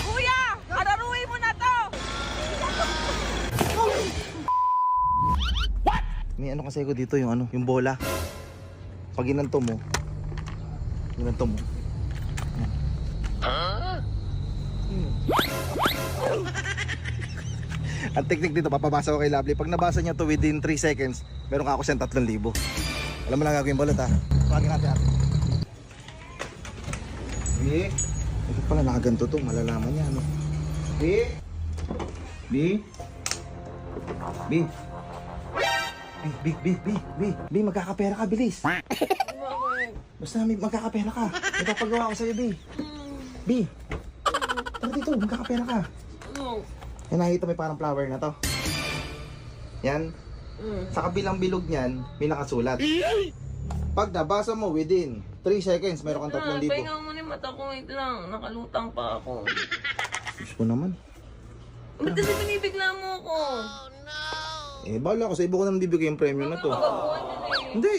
Kuya! Araruhin mo na to! May ano kasi ko dito, yung ano, yung bola. Pag ginanto mo. Ginanto mo. Ang technique dito, papabasa ko kay Lovely. Pag nabasa niya to within 3 seconds, meron ka ako siyang 3,000. Alam mo lang gagawin balot ha. Pagin natin natin. B. Ito pala nakaganto to, malalaman niya ano. B. B. B. B, magkakapera ka, bilis. Basta magkakapera ka. May papagawa ko sa'yo, B. B. Tara dito, magkakapera ka. Yan, nakikita may parang flower na to. Yan. Sa kabilang bilog niyan, may nakasulat. Pag nabasa mo within 3 seconds, mayroon kang 3,000. Pahinga mo na yung mata ko. Ito lang, nakalutang pa ako. Gusto ko naman. Ba't kasi binibigla mo ako? Eh, bahala ko sa iba ko nang bibigay yung premium na to. Pagkakuhan yun eh. Hindi!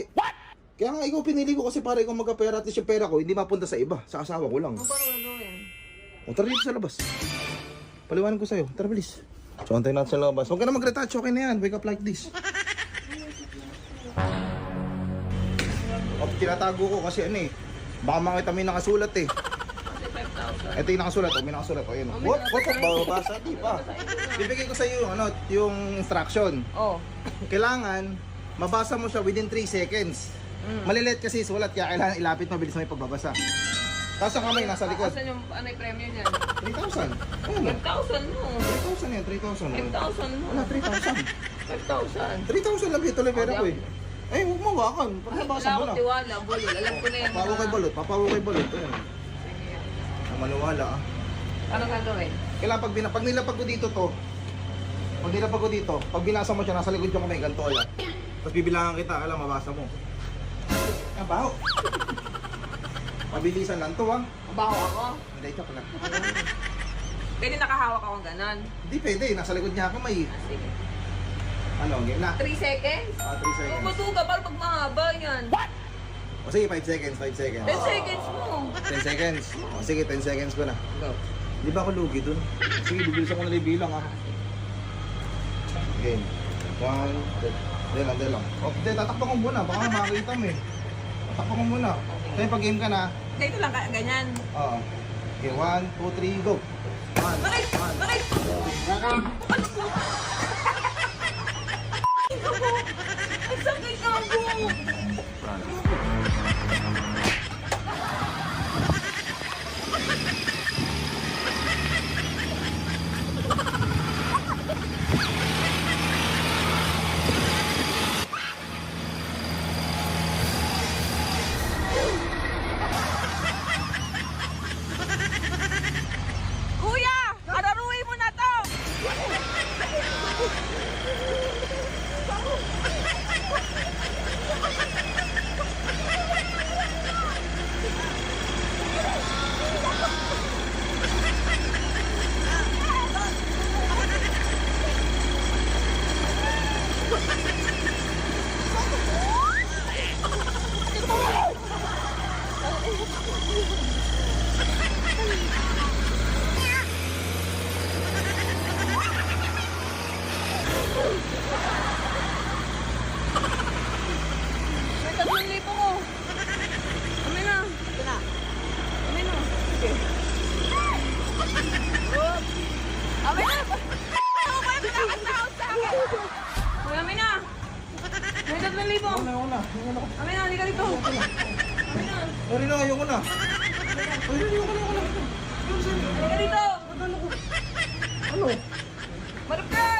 Kaya nga ikaw pinili ko kasi para ikaw magkapera at least yung pera ko hindi mapunta sa iba, sa asawa ko lang. Ano pa gagawin? O tara dito sa labas. Paliwanag ko sa'yo, tara bilis. So antayin natin sa labas. Huwag ka na mag-retouch, okay na yan. Wake up like this. O, tinatago ko kasi ano eh. Baka makita may nakasulat eh. Kasi 5,000. Ito yung nakasulat, o may nakasulat. O yun. What? Babasa? Di pa. Bibigay ko sa'yo ano, yung instruction. Oh. Kailangan, mabasa mo siya within 3 seconds. Malilit kasi sulat, kaya kailangan ilapit mabilis mo ipababasa. Tapos ang kamay nasa likod. Asan yung ano yung premium niyan? 3,000. Ayun. 5,000 mo. 3,000 yan, 3,000. 5,000 mo. Wala, 3,000. 5,000. 3,000 lang ito lang pera ko eh. Eh, huwag mawakan. Para nabasa Wala mo na. akong tiwala, bulol. Alam ko na yan. Papawo kay balot, papawo kay balot. Ayun. Ang maniwala ah. Ano gagawin? Kailangan pag nilapag ko dito to, pag nilapag ko dito, pag binasa mo siya, nasa likod yung kamay, ganito yan. Tapos bibilangan kita, alam, mabasa mo. Ang baho. Mabilisan lang to ah. Mabaho ako? Hindi, ito pala. Pwede nakahawak akong ganon. Hindi pwede, nasa likod niya kamay. Sige. Ano, game na? 3 seconds? 3 seconds. Mabasuga para pag mahaba yan. O sige, 5 seconds, 5 seconds. 10 seconds mo. 10 seconds. O sige, 10 seconds ko na. Go. Di ba ako lugi dun? Sige, bibilisan ko na lang bilang ah. Game. 1, Hindi lang. O, hindi, tatakpan ko muna. Baka makakita mo eh. Tatakpan ko muna. Kaya pag game ka na. Dito lang ganyan. Oo. Okay, 1, 2, 3, go. 1, Bakit? 1. Bakit? Ang sakit ako! Kuya! Araruhin mo na to! May 3,000 ko. Amin na. Ito na. Amin na. Sige. Amin na. Ano ba yung pinakasahod sa akin? Uy, amin na. May 3,000. Una. Amin na, hindi ka dito. Amin na. Sorry na, ayoko na. Ayoko na. Hindi ka dito. Ano? Marap ka.